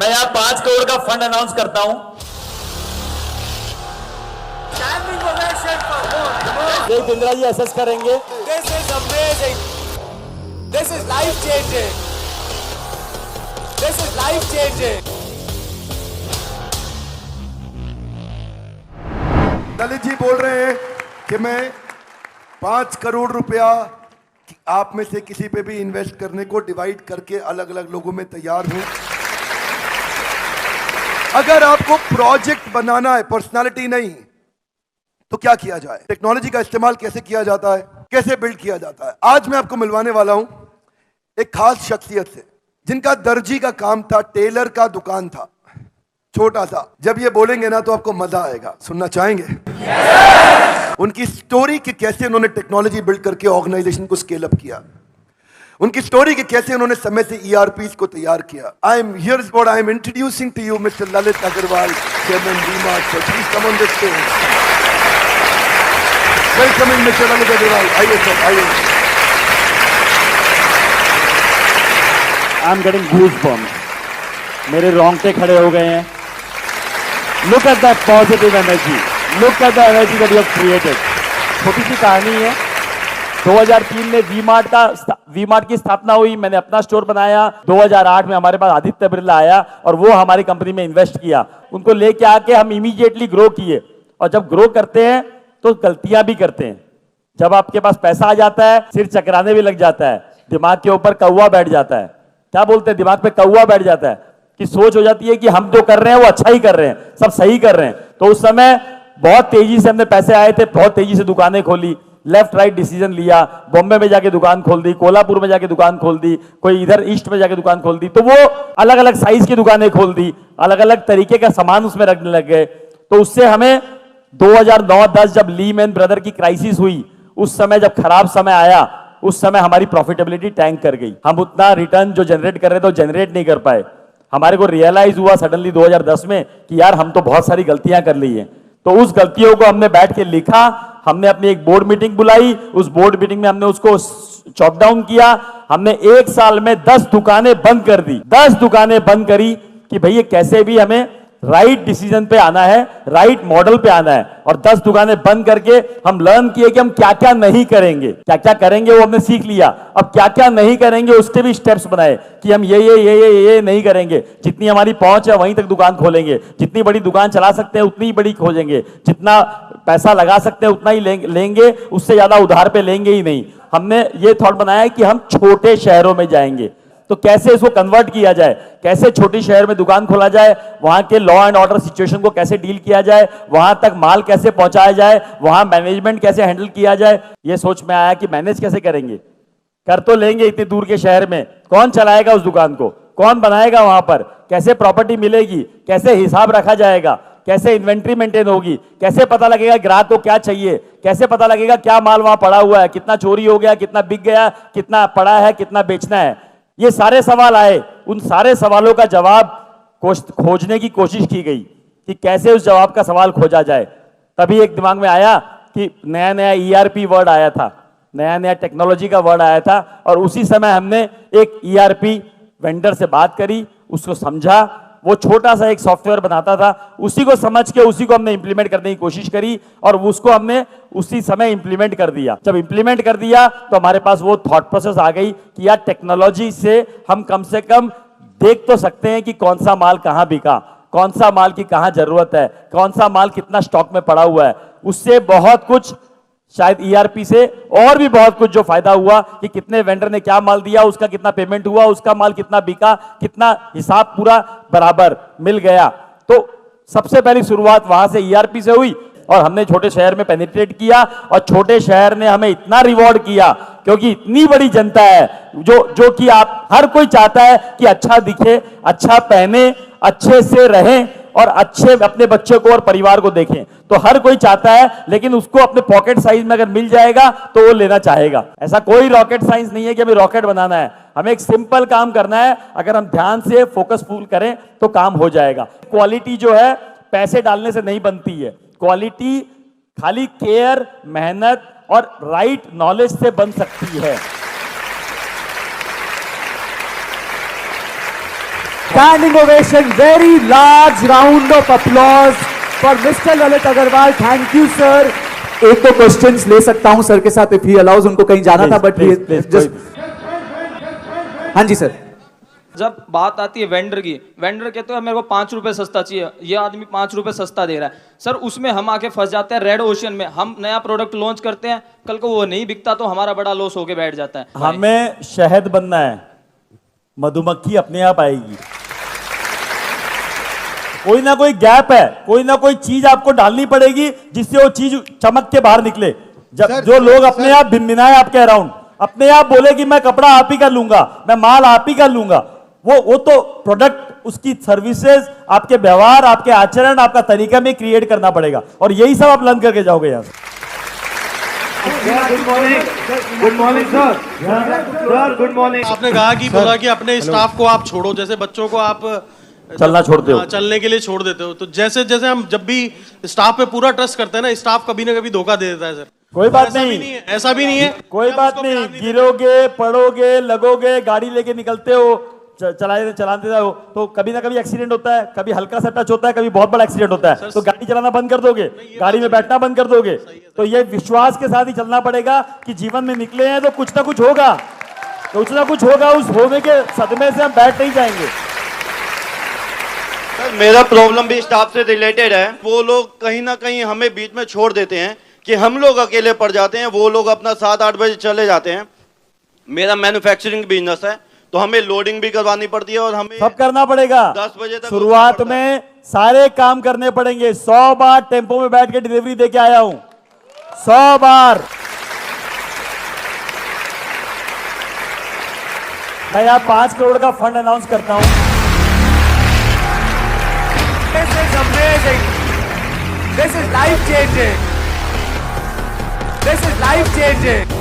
मैं यहाँ 5 करोड़ का फंड अनाउंस करता हूँ। देख इंदिरा जी असेस करेंगे। This is amazing. This is life changing. This is life changing. Lalit ji बोल रहे हैं कि मैं 5 करोड़ रुपया आप में से किसी पे भी इन्वेस्ट करने को डिवाइड करके अलग अलग लोगों में तैयार हूं। अगर आपको प्रोजेक्ट बनाना है, पर्सनालिटी नहीं, तो क्या किया जाए, टेक्नोलॉजी का इस्तेमाल कैसे किया जाता है, कैसे बिल्ड किया जाता है। आज मैं आपको मिलवाने वाला हूं एक खास शख्सियत से जिनका दर्जी का काम था, टेलर का दुकान था, छोटा सा। जब ये बोलेंगे ना तो आपको मजा आएगा। सुनना चाहेंगे? उनकी स्टोरी कि कैसे उन्होंने टेक्नोलॉजी बिल्ड करके ऑर्गेनाइजेशन को स्केल अप किया, उनकी स्टोरी कि कैसे उन्होंने समय से ईआरपीस को तैयार किया। I am here is what I am introducing to you mister Lalit Agrawal, chairman V Mart. Sir please come on the stage. Welcoming mister Lalit Agrawal. आइए सर, आइए। आई एम गेटिंग गूज़बम्प्स, मेरे रोंगटे खड़े हो गए हैं। Look at that positive energy, look at the energy that you have created. छोटी सी कहानी है। 2003 में वी-मार्ट की स्थापना हुई, मैंने अपना स्टोर बनाया। 2008 में हमारे पास आदित्य बिरला आया और वो हमारी कंपनी में इन्वेस्ट किया। उनको लेके आके हम इमीडिएटली ग्रो किए। और जब ग्रो करते हैं तो गलतियां भी करते हैं। जब आपके पास पैसा आ जाता है, सिर चकराने भी लग जाता है, दिमाग के ऊपर कौवा बैठ जाता है। क्या बोलते हैं, दिमाग पे कौवा बैठ जाता है कि सोच हो जाती है कि हम जो कर रहे हैं वो अच्छा ही कर रहे हैं, सब सही कर रहे हैं। तो उस समय बहुत तेजी से हमने पैसे आए थे, बहुत तेजी से दुकानें खोली, लेफ्ट राइट डिसीजन लिया। बॉम्बे में जाके दुकान खोल दी, कोल्हापुर में जाके दुकान खोल दी, कोई इधर ईस्ट में जाके दुकान खोल दी। तो वो अलग अलग साइज की दुकानें खोल दी, अलग अलग तरीके का सामान उसमें रखने लग गए। तो उससे हमें 2009-10 जब लीमैन ब्रदर की क्राइसिस हुई, उस समय जब खराब समय आया, उस समय हमारी प्रॉफिटेबिलिटी टैंक कर गई। हम उतना रिटर्न जो जनरेट कर रहे थे वो जनरेट नहीं कर पाए। हमारे को रियलाइज हुआ सडनली 2010 में कि यार हम तो बहुत सारी गलतियां कर ली हैं। तो उस गलतियों को हमने बैठ के लिखा, हमने अपनी एक बोर्ड मीटिंग बुलाई, उस बोर्ड मीटिंग में हमने उसको चॉप डाउन किया। हमने 1 साल में 10 दुकानें बंद कर दी, 10 दुकानें बंद करी कि भैया कैसे भी हमें राइट डिसीजन पे आना है, राइट मॉडल पे आना है। और 10 दुकानें बंद करके हम लर्न किए कि हम क्या क्या नहीं करेंगे, क्या क्या करेंगे वो हमने सीख लिया। अब क्या क्या नहीं करेंगे उसके भी स्टेप्स बनाए कि हम ये नहीं करेंगे। जितनी हमारी पहुंच है वहीं तक दुकान खोलेंगे, जितनी बड़ी दुकान चला सकते हैं उतनी ही बड़ी खोजेंगे, जितना पैसा लगा सकते हैं उतना ही लेंगे, उससे ज्यादा उधार पे लेंगे ही नहीं। हमने ये थॉट बनाया कि हम छोटे शहरों में जाएंगे, तो कैसे इसको कन्वर्ट किया जाए, कैसे छोटी शहर में दुकान खोला जाए, वहां के लॉ एंड ऑर्डर सिचुएशन को कैसे डील किया जाए, वहां तक माल कैसे पहुंचाया जाए, वहां मैनेजमेंट कैसे हैंडल किया जाए। ये सोच में आया कि मैनेज कैसे करेंगे, कर तो लेंगे इतनी दूर के शहर में, कौन चलाएगा उस दुकान को, कौन बनाएगा वहां पर, कैसे प्रॉपर्टी मिलेगी, कैसे हिसाब रखा जाएगा, कैसे इन्वेंट्री मेंटेन होगी, कैसे पता लगेगा ग्राहक को क्या चाहिए, कैसे पता लगेगा क्या माल वहां पड़ा हुआ है, कितना चोरी हो गया, कितना बिक गया, कितना पड़ा है, कितना बेचना है। ये सारे सवाल आए। उन सारे सवालों का जवाब खोजने की कोशिश की गई कि कैसे उस जवाब का सवाल खोजा जाए। तभी एक दिमाग में आया कि नया नया ईआरपी वर्ड आया था, नया नया टेक्नोलॉजी का वर्ड आया था। और उसी समय हमने एक ईआरपी वेंडर से बात करी, उसको समझा। वो छोटा सा एक सॉफ्टवेयर बनाता था, उसी को समझ के उसी को हमने इंप्लीमेंट करने की कोशिश करी और उसको हमने उसी समय इंप्लीमेंट कर दिया। जब इंप्लीमेंट कर दिया तो हमारे पास वो थॉट प्रोसेस आ गई कि यार टेक्नोलॉजी से हम कम से कम देख तो सकते हैं कि कौन सा माल कहां बिका, कौन सा माल की कहां जरूरत है, कौन सा माल कितना स्टॉक में पड़ा हुआ है। उससे बहुत कुछ, शायद ईआरपी से और भी बहुत कुछ जो फायदा हुआ कि कितने वेंडर ने क्या माल दिया, उसका कितना पेमेंट हुआ, उसका माल कितना बिका, कितना हिसाब पूरा बराबर मिल गया। तो सबसे पहली शुरुआत वहां से ईआरपी से हुई और हमने छोटे शहर में पेनिट्रेट किया और छोटे शहर ने हमें इतना रिवॉर्ड किया क्योंकि इतनी बड़ी जनता है जो कि आप हर कोई चाहता है कि अच्छा दिखे, अच्छा पहने, अच्छे से रहें और अच्छे अपने बच्चे को और परिवार को देखें। तो हर कोई चाहता है, लेकिन उसको अपने पॉकेट साइज में अगर मिल जाएगा तो वो लेना चाहेगा। ऐसा कोई रॉकेट साइंस नहीं है कि हमें रॉकेट बनाना है, हमें एक सिंपल काम करना है। अगर हम ध्यान से फोकसफुल करें तो काम हो जाएगा। क्वालिटी जो है पैसे डालने से नहीं बनती है, क्वालिटी खाली केयर, मेहनत और राइट नॉलेज से बन सकती है। Standing ovation, very large round of applause for Mr. Lalit Agarwal. Thank you, sir. एक तो क्वेश्चंस ले सकता हूं सर के साथ if he allows, उनको कहीं जाना था बट हाँ जी सर। जब बात आती है वेंडर की, वेंडर कहते हैं मेरे को 5 रुपए सस्ता चाहिए, ये आदमी 5 रुपए सस्ता दे रहा है सर, उसमें हम आके फंस जाते हैं रेड ओशियन में। हम नया प्रोडक्ट लॉन्च करते हैं, कल को वो नहीं बिकता तो हमारा बड़ा लॉस होके बैठ जाता है। हमें शहद बनना है, मधुमक्खी अपने आप आएगी। कोई ना कोई गैप है, कोई ना कोई चीज आपको डालनी पड़ेगी जिससे वो चीज चमक के बाहर निकले। जब जो लोग अपने आप भिनभिनाए आपके अराउंड, अपने आप बोले कि मैं कपड़ा आप ही का लूंगा, मैं माल आप ही का लूंगा, वो तो प्रोडक्ट, उसकी सर्विसेज, आपके व्यवहार, आपके आचरण, आपका तरीका में क्रिएट करना पड़ेगा और यही सब आप लर्न करके जाओगे यहाँ। Good morning sir. Sir good morning. आपने कहा कि बोला कि अपने स्टाफ को आप छोड़ो, जैसे बच्चों को आप चलना छोड़ते हो, चलने के लिए छोड़ देते हो, तो जैसे जैसे हम जब भी स्टाफ पे पूरा ट्रस्ट करते हैं ना, स्टाफ कभी ना कभी धोखा दे देता है सर। कोई बात ऐसा नहीं, भी नहीं है, ऐसा भी नहीं है, कोई बात नहीं। गिरोगे, पड़ोगे, लगोगे, गाड़ी लेके निकलते हो, चलाते हो तो कभी ना कभी एक्सीडेंट होता है, कभी हल्का सा टच होता है, कभी बहुत बड़ा एक्सीडेंट होता है, तो गाड़ी चलाना बंद कर दोगे, गाड़ी में बैठना बंद कर दोगे। तो ये विश्वास के साथ ही चलना पड़ेगा कि जीवन में निकले हैं तो कुछ ना कुछ होगा, कुछ ना कुछ होगा। उस होने के सदमे से हम बैठ नहीं जाएंगे। सर मेरा प्रॉब्लम भी स्टाफ से रिलेटेड है। वो लोग कहीं ना कहीं हमें बीच में छोड़ देते हैं कि हम लोग अकेले पड़ जाते हैं, वो लोग अपना 7-8 बजे चले जाते हैं। मेरा मैन्युफैक्चरिंग बिजनेस है तो हमें लोडिंग भी करवानी पड़ती है और हमें सब करना पड़ेगा। 10 बजे तक शुरुआत में सारे काम करने पड़ेंगे। 100 बार टेम्पो में बैठ के डिलीवरी देके आया हूं, 100 बार। मैं यहाँ 5 करोड़ का फंड अनाउंस करता हूं। This is amazing. This is life changing. This is life changing.